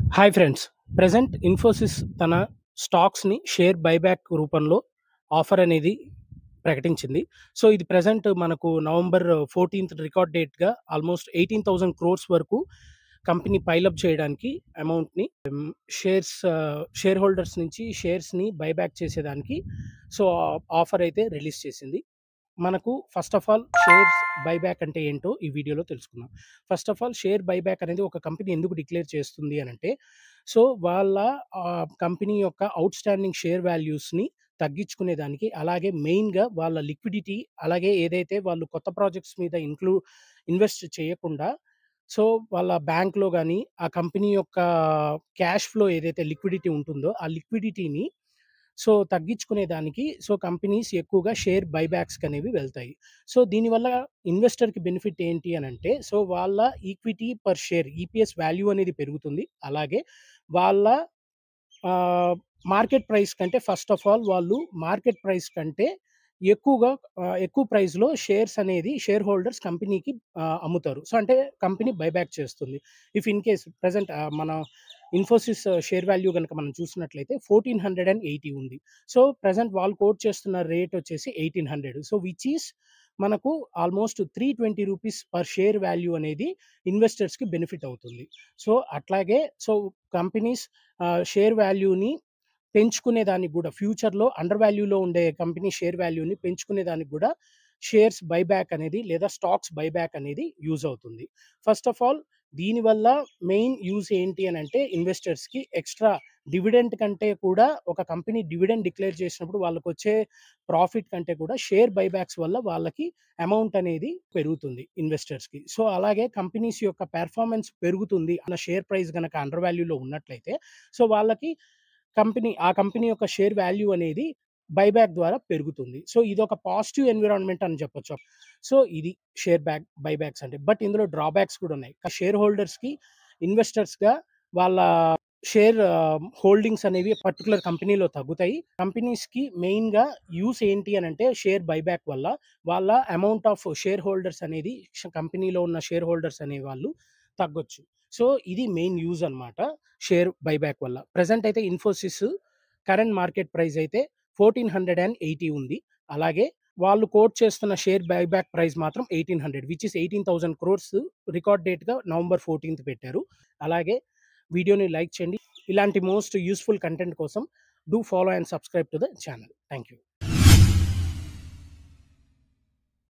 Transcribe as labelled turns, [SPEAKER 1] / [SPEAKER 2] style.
[SPEAKER 1] Hi friends. Present Infosys తన స్టాక్స్‌ని share buyback రూపంలో offer అనేది ప్రకటించింది. సో, ఇది ప్రెజెంట్ మనకు నవంబర్ 14థ్ రికార్డ్ డేట్‌గా ఆల్మోస్ట్ 18,000 క్రోర్స్ వరకు కంపెనీ పైలప్ చేయడానికి అమౌంట్‌ని షేర్ హోల్డర్స్ నుంచి షేర్స్‌ని బైబ్యాక్ చేసేదానికి సో, ఆఫర్ అయితే రిలీజ్ చేసింది. మనకు first of all shares buyback అంటే ఏంటో ఈ వీడియోలో తెలుసుకుందాం. First of all share buyback అనేది ఒక కంపెనీ ఎందుకు డిక్లేర్ చేస్తుంది అనంటే, సో వాళ్ళ కంపెనీ యొక్క ఔట్‌స్టాండింగ్ షేర్ వాల్యూస్‌ని తగ్గించుకునేదానికి, అలాగే మెయిన్‌గా వాళ్ళ లిక్విడిటీ, అలాగే ఏదైతే వాళ్ళు కొత్త ప్రాజెక్ట్స్ మీద ఇన్వెస్ట్ చేయకుండా, సో వాళ్ళ బ్యాంక్‌లో గాని, ఆ కంపెనీ యొక్క క్యాష్ ఫ్లో ఏదైతే లిక్విడిటీ ఉంటుందో, ఆ లిక్విడిటీని సో తగ్గించుకునేదానికి సో కంపెనీస్ ఎక్కువగా షేర్ బైబ్యాక్స్‌కనేవి వెళ్తాయి. సో దీనివల్ల ఇన్వెస్టర్‌కి బెనిఫిట్ ఏంటి అనంటే, సో వాళ్ళ equity per share EPS value అనేది పెరుగుతుంది. అలాగే వాళ్ళ ఆహ్, మార్కెట్ ప్రైస్ కంటే ఫస్ట్ ఆఫ్ ఆల్ వాళ్ళు మార్కెట్ ప్రైస్ కంటే ఎక్కువగా ఎక్కువ ప్రైస్‌లో షేర్స్ అనేది షేర్ హోల్డర్స్ కంపెనీకి అమ్ముతారు. సో అంటే కంపెనీ బైబ్యాక్ చేస్తుంది. ఇఫ్ ఇన్ కేస్ ప్రెజెంట్ మన ఇన్ఫోసిస్ షేర్ వాల్యూ గనుక మనం చూసినట్లయితే 1480 ఉంది. సో ప్రెజెంట్ వాళ్ళు కోట్ చేస్తున్న రేట్ వచ్చేసి 1800. సో విచ్ ఈస్ మనకు ఆల్మోస్ట్ రూ. 320 పర్ షేర్ వాల్యూ అనేది ఇన్వెస్టర్స్‌కి బెనిఫిట్ అవుతుంది. సో అట్లాగే సో కంపెనీస్ షేర్ వాల్యూని పెంచుకునే దానికి గూడా ఫ్యూచర్‌లో అండర్ వాల్యూలో ఉండే కంపెనీ షేర్ వాల్యూని పెంచుకునే దానికి గూడా షేర్స్ బైబ్యాక్ అనేది లేదా స్టాక్స్ బైబ్యాక్ అనేది యూజ్ అవుతుంది. ఫస్ట్ ఆఫ్ ఆల్ దీనివల్ల మెయిన్ యూజ్ ఏంటి అనంటే, ఇన్వెస్టర్స్‌కి ఎక్స్‌ట్రా డివిడెండ్ కంటే కూడా ఒక కంపెనీ డివిడెండ్ డిక్లేర్ చేసినప్పుడు వాళ్ళకొచ్చే ప్రాఫిట్ కంటే కూడా షేర్ బైబ్యాక్స్ వల్ల వాళ్ళకి అమౌంట్ అనేది పెరుగుతుంది ఇన్వెస్టర్స్‌కి. సో, అలాగే కంపెనీస్ యొక్క పెర్ఫార్మన్స్ పెరుగుతుంది అన్న షేర్ ప్రైస్ గనక అండర్ వాల్యూలో ఉన్నట్లయితే, సో వాళ్ళకి ఆ కంపెనీ యొక్క షేర్ వాల్యూ అనేది బైబ్యాక్ ద్వారా పెరుగుతుంది. సో, ఇదొక పాజిటివ్ ఎన్విరాన్మెంట్ అని చెప్పొచ్చు. సో, ఇది బైబ్యాక్స్ అంటే. బట్ ఇందులో డ్రాబ్యాక్స్ కూడా ఉన్నాయి. షేర్ హోల్డర్స్‌కి ఇన్వెస్టర్స్‌గా వాళ్ళ షేర్ హోల్డింగ్స్ అనేవి పర్టిక్యులర్ కంపెనీలో తగ్గుతాయి. కంపెనీస్‌కి మెయిన్‌గా యూజ్ ఏంటి అనంటే, షేర్ బైబ్యాక్ వల్ల వాళ్ళ అమౌంట్ ఆఫ్ షేర్ హోల్డర్స్ అనేది కంపెనీలో ఉన్న షేర్ హోల్డర్స్ అనేవాళ్ళు తగ్గొచ్చు. సో, ఇది మెయిన్ యూజ్ అన్నమాట షేర్ బైబ్యాక్ వల్ల. ప్రెజెంట్ అయితే ఇన్ఫోసిస్ కరెంట్ మార్కెట్ ప్రైస్ అయితే 1480 ఉంది. అలాగే వాళ్ళు కోట్ చేస్తున్న షేర్ బైబ్యాక్ ప్రైస్ మాత్రం 1800, విచ్ ఈస్ 18,000 క్రోర్స్ రికార్డ్ డేట్‌గా నవంబర్ 14థ్ పెట్టారు. అలాగే వీడియోని లైక్ చేయండి. ఇలాంటి మోస్ట్ యూజ్‌ఫుల్ కంటెంట్ కోసం do follow and subscribe to the channel. Thank you.